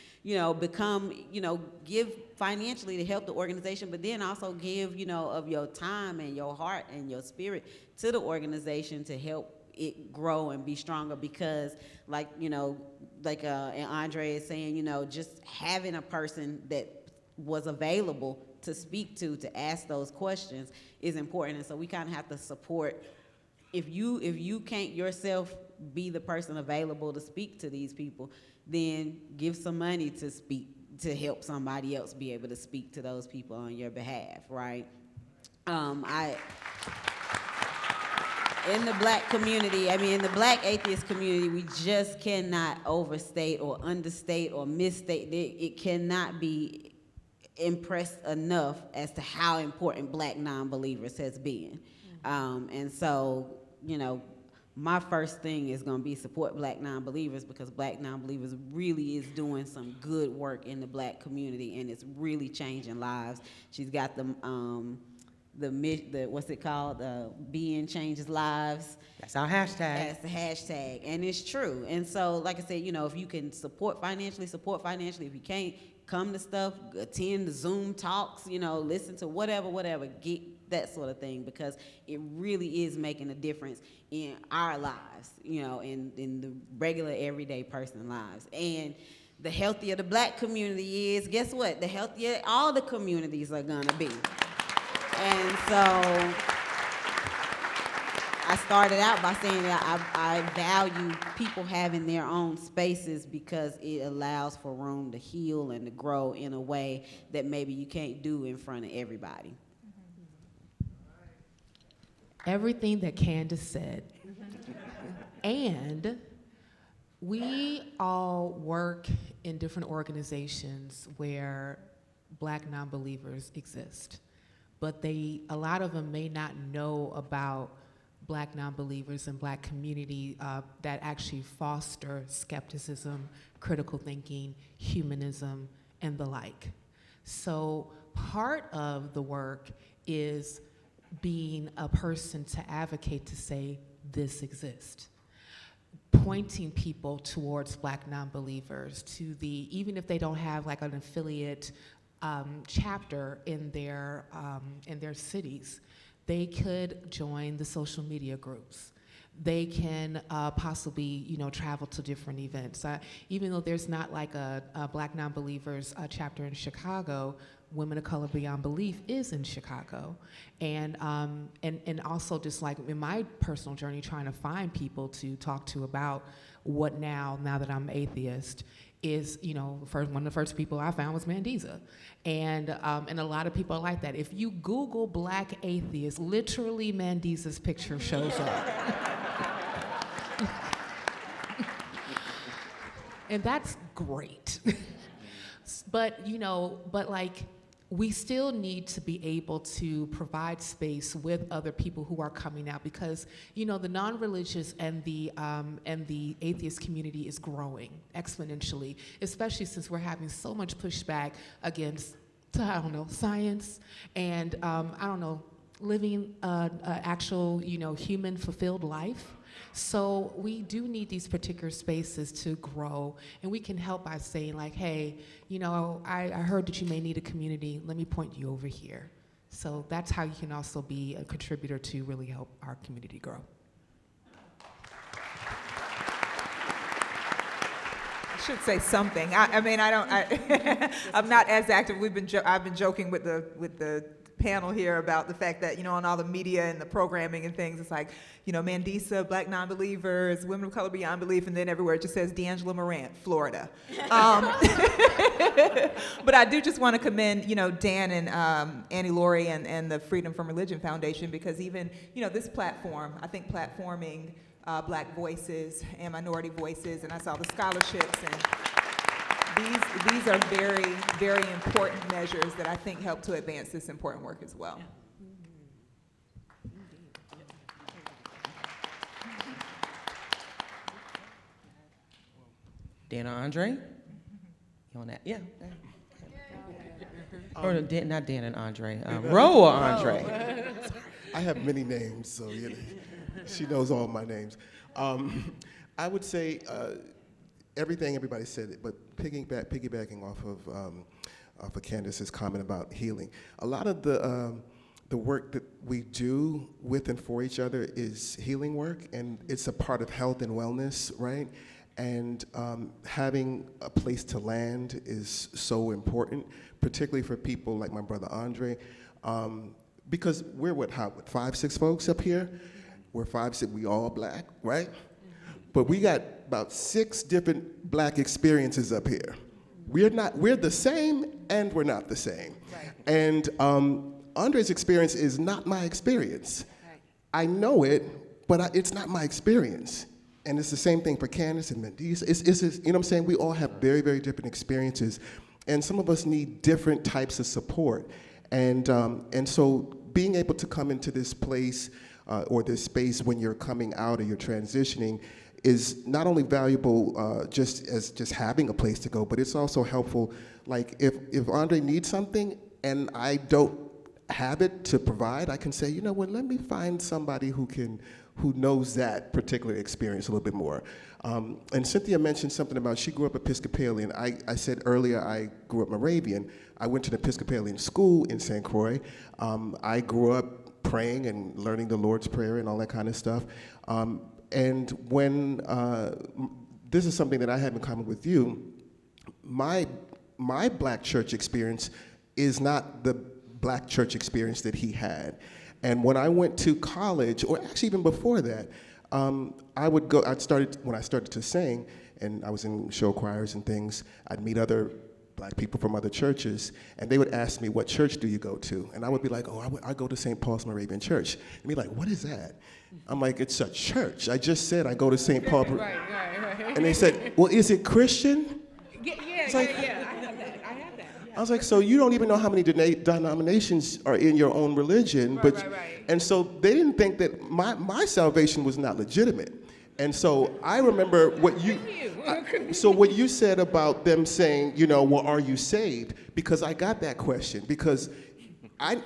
give financially to help the organization, but then also give, of your time and your heart and your spirit to the organization to help it grow and be stronger. Because like Andre is saying, just having a person that was available to speak to ask those questions is important. And so we kind of have to support, if you can't yourself be the person available to speak to these people, then give some money to help somebody else be able to speak to those people on your behalf, right? In the Black community, in the Black atheist community, we just cannot overstate or understate or misstate. It cannot be impressed enough as to how important Black Nonbelievers has been. And so, my first thing is going to be support Black Nonbelievers, because Black Nonbelievers really is doing some good work in the Black community, and it's really changing lives. She's got the what's it called? Being Changes Lives. That's our hashtag. That's the hashtag, and it's true. And so, like I said, if you can support financially. If you can't, come to stuff, attend the Zoom talks, listen to whatever, get that sort of thing, because it really is making a difference in our lives, in the regular everyday person lives. And the healthier the Black community is, guess what? The healthier all the communities are gonna be. And so I started out by saying that I value people having their own spaces, because it allows for room to heal and to grow in a way that maybe you can't do in front of everybody. everything that Candace said. And we all work in different organizations where Black non-believers exist, but a lot of them may not know about Black non-believers and Black community that actually foster skepticism, critical thinking, humanism, and the like. So part of the work is being a person to advocate to say, this exists. Pointing people towards Black non-believers, to even if they don't have like an affiliate chapter in their cities, they could join the social media groups. They can possibly, travel to different events. Even though there's not like a Black non-believers chapter in Chicago, Women of Color Beyond Belief is in Chicago. And also just like in my personal journey, trying to find people to talk to about what now that I'm atheist, is, one of the first people I found was Mandisa. And a lot of people are like that. If you Google Black atheists, literally Mandisa's picture shows up. And that's great. But like, we still need to be able to provide space with other people who are coming out, because the non-religious and the atheist community is growing exponentially, especially since we're having so much pushback against, science and living actual human fulfilled life. So we do need these particular spaces to grow, and we can help by saying like, hey, I heard that you may need a community, let me point you over here. So that's how you can also be a contributor to really help our community grow. I should say something. I'm not as active. I've been joking with the panel here about the fact that, on all the media and the programming and things, it's like, Mandisa, Black non-believers, Women of Color Beyond Belief, and then everywhere it just says D'Angela Morant, Florida. But I do just want to commend, Dan and Annie Laurie and the Freedom from Religion Foundation, because even, this platform, I think platforming Black voices and minority voices, and I saw the scholarships, and these are very, very important measures that I think help to advance this important work as well. Dana Andre? You on that? Yeah. Or not Dan and Andre, Roa Andre. I have many names, so she knows all my names. I would say everything everybody said, but piggybacking off of Candace's comment about healing. A lot of the work that we do with and for each other is healing work, and it's a part of health and wellness, right? And having a place to land is so important, particularly for people like my brother Andre, because we're 5, 6 folks up here? We're 5, 6, we all Black, right? But we got about 6 different Black experiences up here. We're the same and we're not the same. Right. And Andre's experience is not my experience. Right. I know it, but it's not my experience. And it's the same thing for Candace and Mandisa. It's you know what I'm saying? We all have very, very different experiences. And some of us need different types of support. And so being able to come into this place or this space when you're coming out or you're transitioning is not only valuable just having a place to go, but it's also helpful. Like if Andre needs something and I don't have it to provide, I can say, you know what, let me find somebody who knows that particular experience a little bit more. And Cynthia mentioned something about she grew up Episcopalian. I said earlier I grew up Moravian. I went to an Episcopalian school in St. Croix. I grew up praying and learning the Lord's Prayer and all that kind of stuff. And when, this is something that I have in common with you, my Black church experience is not the Black church experience that he had. And when I went to college, or actually even before that, when I started to sing, and I was in show choirs and things, I'd meet other black people from other churches, and they would ask me, what church do you go to? And I would be like, oh, I go to St. Paul's Moravian Church. And be like, what is that? I'm like, it's a church. I just said I go to St. Paul. Right. And they said, well, is it Christian? Yeah, I have that. I was like, so you don't even know how many denominations are in your own religion. Right. And so they didn't think that my salvation was not legitimate. And so I remember what what you said about them saying, well, are you saved? Because I got that question. Because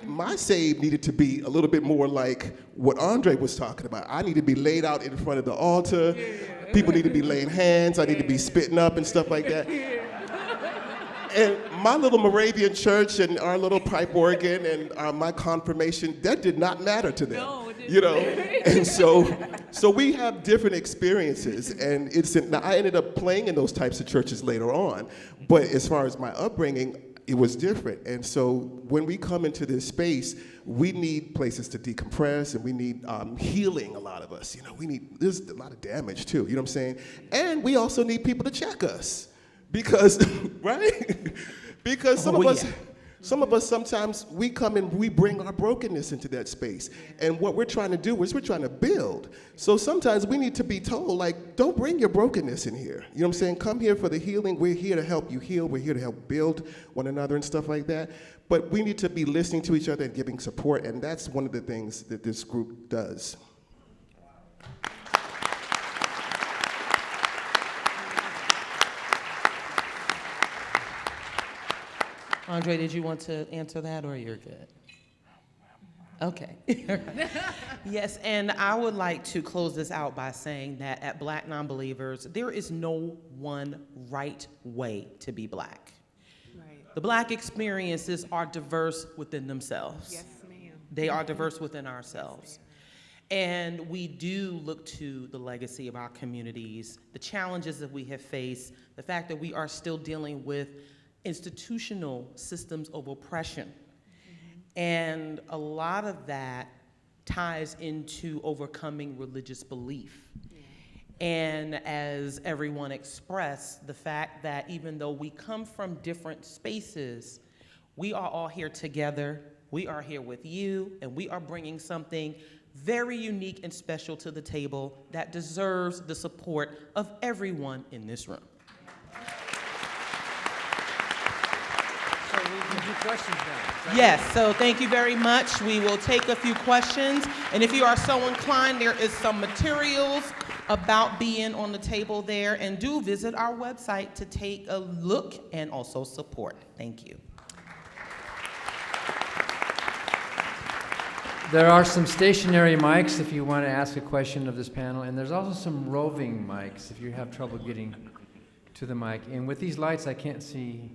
my save needed to be a little bit more like what Andre was talking about. I need to be laid out in front of the altar. People need to be laying hands. I need to be spitting up and stuff like that. And my little Moravian church and our little pipe organ and my confirmation, that did not matter to them. No, it didn't. And so we have different experiences, and now I ended up playing in those types of churches later on, but as far as my upbringing, it was different. And so when we come into this space, we need places to decompress, and we need healing, a lot of us. There's a lot of damage too, you know what I'm saying? And we also need people to check us. Because, right? Because some of us sometimes we come and we bring our brokenness into that space. And what we're trying to do is we're trying to build. So sometimes we need to be told, like, don't bring your brokenness in here. You know what I'm saying? Come here for the healing. We're here to help you heal. We're here to help build one another and stuff like that. But we need to be listening to each other and giving support. And that's one of the things that this group does. Andre, did you want to answer that, or you're good? Okay. Yes, and I would like to close this out by saying that at Black Nonbelievers, there is no one right way to be Black. Right. The Black experiences are diverse within themselves. Yes, ma'am. They are diverse within ourselves. And we do look to the legacy of our communities, the challenges that we have faced, the fact that we are still dealing with institutional systems of oppression. And a lot of that ties into overcoming religious belief. And as everyone expressed, the fact that even though we come from different spaces, we are all here together, we are here with you, and we are bringing something very unique and special to the table that deserves the support of everyone in this room. Questions now. Yes, so thank you very much. We will take a few questions. And if you are so inclined, there is some materials about being on the table there. And do visit our website to take a look and also support. Thank you. There are some stationary mics if you want to ask a question of this panel, and there's also some roving mics if you have trouble getting to the mic. And with these lights, I can't see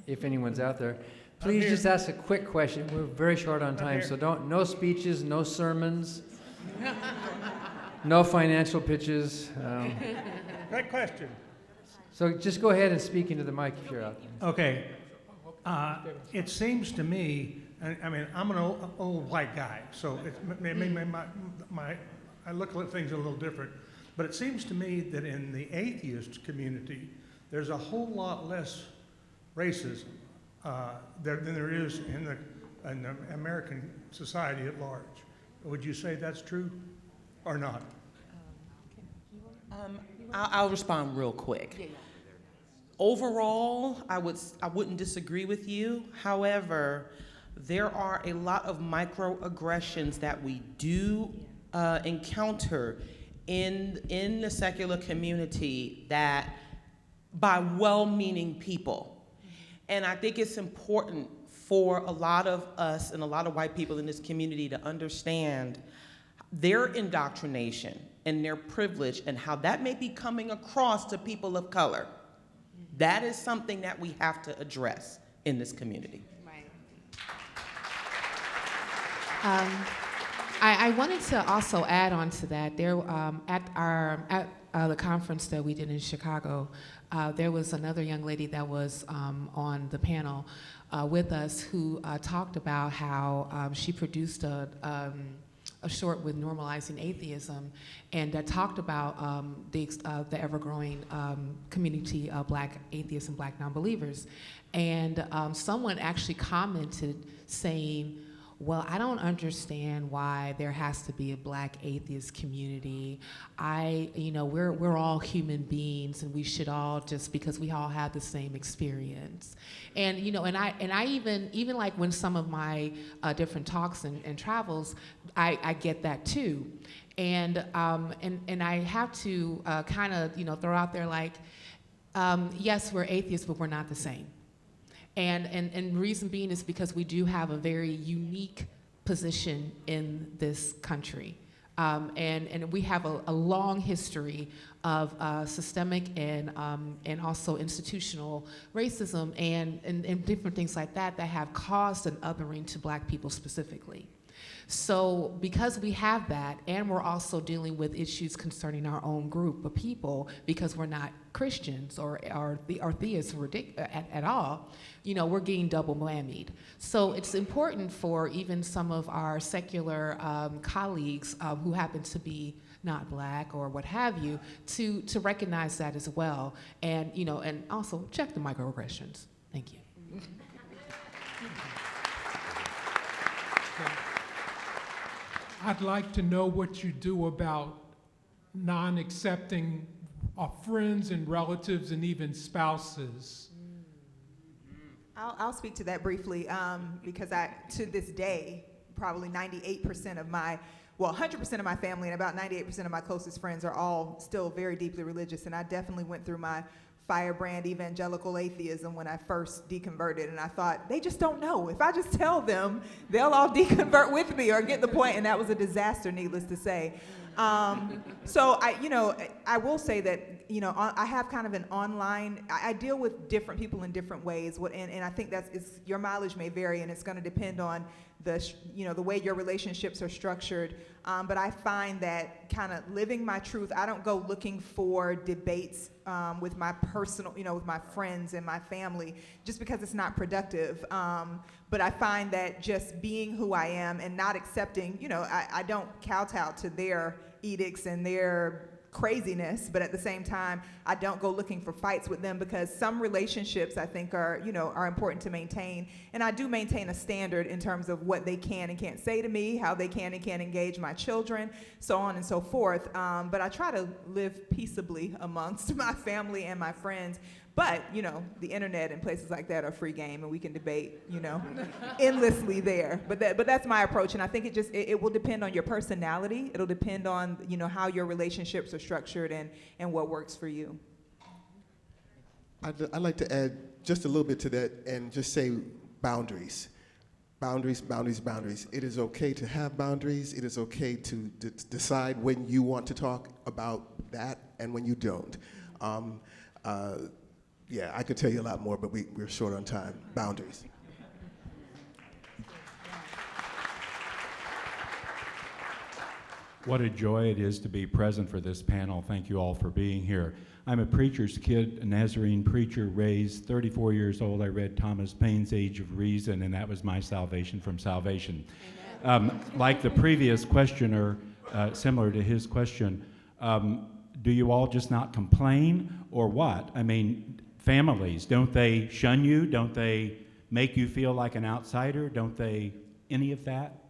if anyone's out there. Please just ask a quick question. We're very short on time, so no speeches, no sermons, no financial pitches. Great question. So just go ahead and speak into the mic if you're out there. Okay. It seems to me, I mean, I'm an old white guy, so I look at things a little different. But it seems to me that in the atheist community, there's a whole lot less racism than there is in the American society at large. Would you say that's true or not? I'll respond real quick. Overall, I wouldn't disagree with you. However, there are a lot of microaggressions that we do encounter in the secular community that by well-meaning people. And I think it's important for a lot of us and a lot of white people in this community to understand their indoctrination and their privilege and how that may be coming across to people of color. That is something that we have to address in this community. I wanted to also add on to that. There, at the conference that we did in Chicago, there was another young lady that was on the panel short with Normalizing Atheism, and that talked about the ever-growing community of Black atheists and Black nonbelievers. And someone actually commented saying, well, I don't understand why there has to be a Black atheist community. We're all human beings, and we should all just, because we all have the same experience. And I even like when some of my different talks and travels, I get that too. And I have to kind of throw out there like, yes, we're atheists, but we're not the same. And the reason being is because we do have a very unique position in this country. And we have a long history of systemic and also institutional racism and different things like that have caused an othering to Black people specifically. So because we have that, and we're also dealing with issues concerning our own group of people, because we're not Christians or theists at all, we're getting double whammied. So it's important for even some of our secular colleagues who happen to be not Black or what have you, to recognize that as well, and and also check the microaggressions. Thank you. I'd like to know what you do about non-accepting of friends and relatives and even spouses. I'll speak to that briefly because to this day, probably 98% of 100% of my family and about 98% of my closest friends are all still very deeply religious, and I definitely went through my firebrand evangelical atheism when I first deconverted, and I thought, they just don't know. If I just tell them, they'll all deconvert with me or get the point, and that was a disaster, needless to say. So I will say that, I have kind of an online, I deal with different people in different ways, and I think your mileage may vary, and it's gonna depend on the way your relationships are structured. But I find that kind of living my truth, I don't go looking for debates with my personal, with my friends and my family, just because it's not productive. But I find that just being who I am and not accepting, I don't kowtow to their edicts and their craziness, but at the same time, I don't go looking for fights with them, because some relationships I think are important to maintain, and I do maintain a standard in terms of what they can and can't say to me, how they can and can't engage my children, so on and so forth. But I try to live peaceably amongst my family and my friends. But, the internet and places like that are free game, and we can debate, endlessly there. But that's my approach, and I think it will depend on your personality. It'll depend on, how your relationships are structured and what works for you. I'd like to add just a little bit to that and just say boundaries. Boundaries, boundaries, boundaries. It is okay to have boundaries. It is okay to decide when you want to talk about that and when you don't. Yeah, I could tell you a lot more, but we're short on time. Boundaries. What a joy it is to be present for this panel. Thank you all for being here. I'm a preacher's kid, a Nazarene preacher, raised 34 years old. I read Thomas Paine's Age of Reason, and that was my salvation from salvation. Like the previous questioner, similar to his question, do you all just not complain, or what? I mean, families, don't they shun you? Don't they make you feel like an outsider? Don't they, any of that?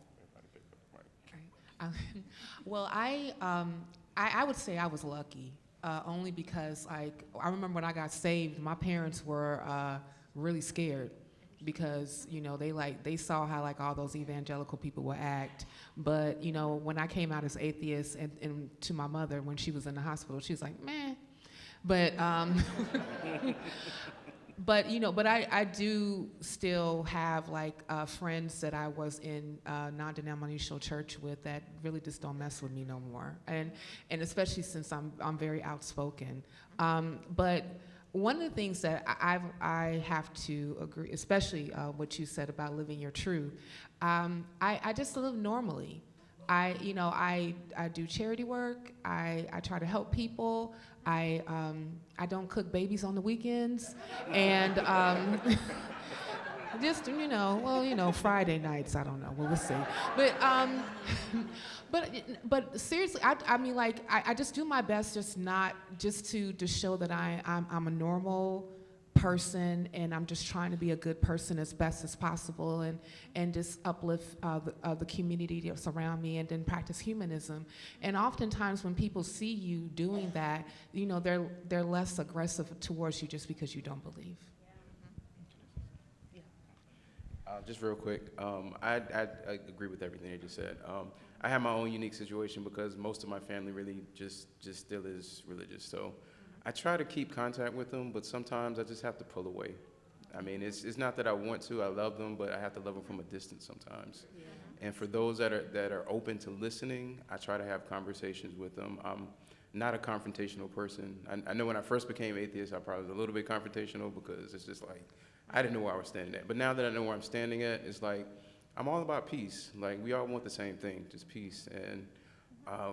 Well, I would say I was lucky, only because I remember when I got saved, my parents were really scared, because they saw how all those evangelical people would act. But when I came out as atheist and to my mother when she was in the hospital, she was like, meh. But but I do still have friends that I was in non-denominational church with that really just don't mess with me no more, and especially since I'm very outspoken. But one of the things that I have to agree, especially what you said about living your truth, I just live normally. I do charity work. I try to help people. I don't cook babies on the weekends, and Just, Friday nights, I don't know, we'll see. But seriously, I mean, like, I just do my best to show that I'm a normal person, and I'm just trying to be a good person as best as possible, and just uplift the community that's around me, and then practice humanism. And oftentimes when people see you doing that, they're less aggressive towards you just because you don't believe. Just real quick, I agree with everything they just said. I have my own unique situation because most of my family really just still is religious. So I try to keep contact with them, but sometimes I just have to pull away. I mean, it's not that I want to. I love them, but I have to love them from a distance sometimes. Yeah. And for those that are open to listening, I try to have conversations with them. I'm not a confrontational person. I know when I first became atheist, I probably was a little bit confrontational because it's just like, I didn't know where I was standing at. But now that I know where I'm standing at, it's like, I'm all about peace. Like, we all want the same thing, just peace. And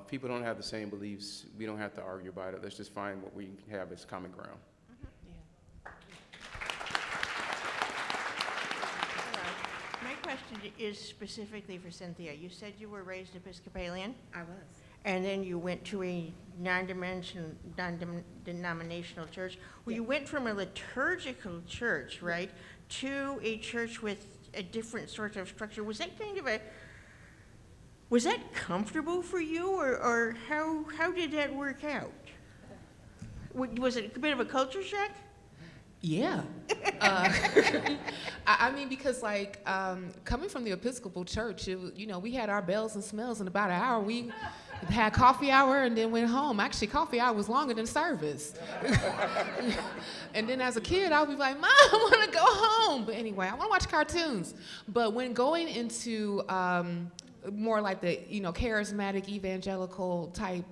people don't have the same beliefs. We don't have to argue about it. Let's just find what we have as common ground. My question is specifically for Cynthia. You said you were raised Episcopalian? I was. And then you went to a non-denominational church. Well, you went from a liturgical church, right, to a church with a different sort of structure. Was that was that comfortable for you, or how did that work out? Was it a bit of a culture shock? Yeah. I mean, because coming from the Episcopal Church, we had our bells and smells in about an hour. We had coffee hour and then went home. Actually, coffee hour was longer than service. And then as a kid, I would be like, Mom, I want to go home. But anyway, I want to watch cartoons. But when going into more like the, charismatic evangelical type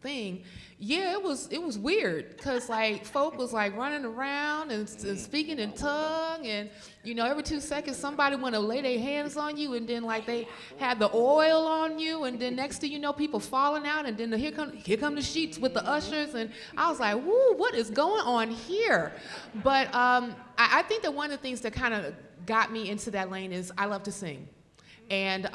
thing, yeah, it was weird, because folk was running around and speaking in tongue, and every 2 seconds somebody want to lay their hands on you, and then they had the oil on you, and then next thing you know, people falling out, and then here come the sheets with the ushers, and I was like, woo, what is going on here? But I think that one of the things that kind of got me into that lane is I love to sing. And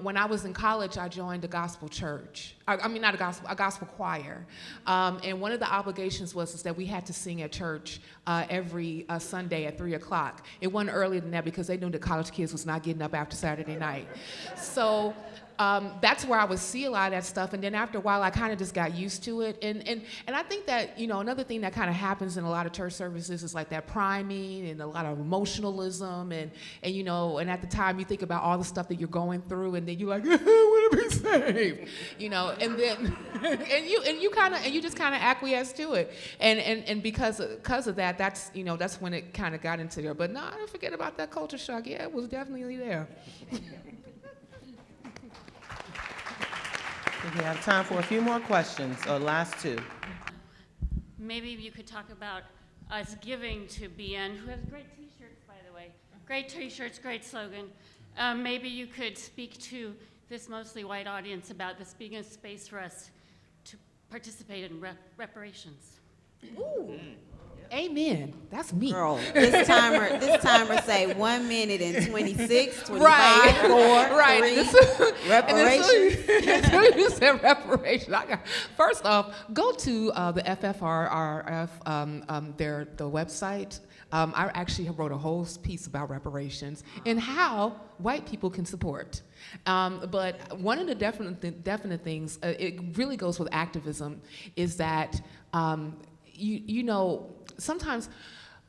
when I was in college, I joined a gospel church. Not a gospel choir. And one of the obligations was that we had to sing at church every Sunday at 3 o'clock. It wasn't earlier than that because they knew that college kids was not getting up after Saturday night. So that's where I would see a lot of that stuff, and then after a while I kind of just got used to it, and I think that another thing that kind of happens in a lot of church services is that priming and a lot of emotionalism, and at the time you think about all the stuff that you're going through, and then you're like, I want to be saved, and then and you just kind of acquiesce to it, and because of that, that's when it kind of got into there. But no, I don't forget about that culture shock. Yeah, it was definitely there. We have time for a few more questions, or last two. Maybe you could talk about us giving to BN, who has great T-shirts, by the way. Great T-shirts, great slogan. Maybe you could speak to this mostly white audience about this being a space for us to participate in reparations. Ooh. Amen. That's me. Girl, this timer say 1 minute and 26, 25, right. 4, right. 3, reparations. You said reparations. First off, go to the FFRRF, the website. I actually wrote a whole piece about reparations and how white people can support. But one of the definite things, it really goes with activism, is that sometimes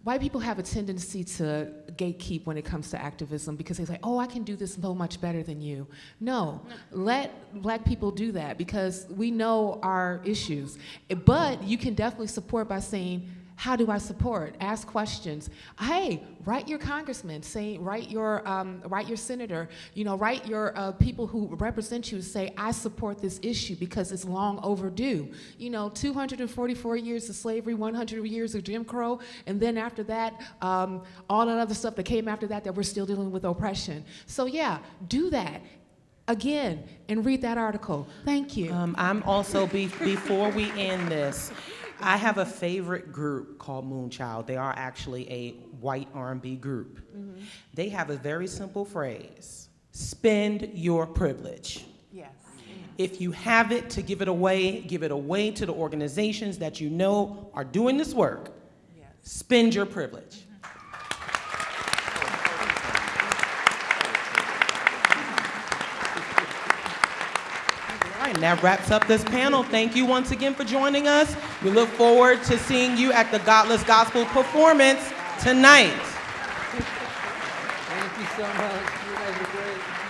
white people have a tendency to gatekeep when it comes to activism because they say, oh, I can do this so much better than you. No, let black people do that because we know our issues. But you can definitely support by saying, how do I support? Ask questions. Hey, write your congressman. Write your senator. Write your people who represent you. Say, I support this issue because it's long overdue. 244 years of slavery, 100 years of Jim Crow, and then after that, all that other stuff that came after that we're still dealing with oppression. So yeah, do that. Again, and read that article. Thank you. I'm also, before we end this, I have a favorite group called Moonchild. They are actually a white R&B group. They have a very simple phrase: spend your privilege. Yes. If you have it to give it away to the organizations that you know are doing this work. Yes. Spend your privilege. All right, and that wraps up this panel. Thank you once again for joining us. We look forward to seeing you at the Godless Gospel performance tonight. Thank you so much. You guys are great.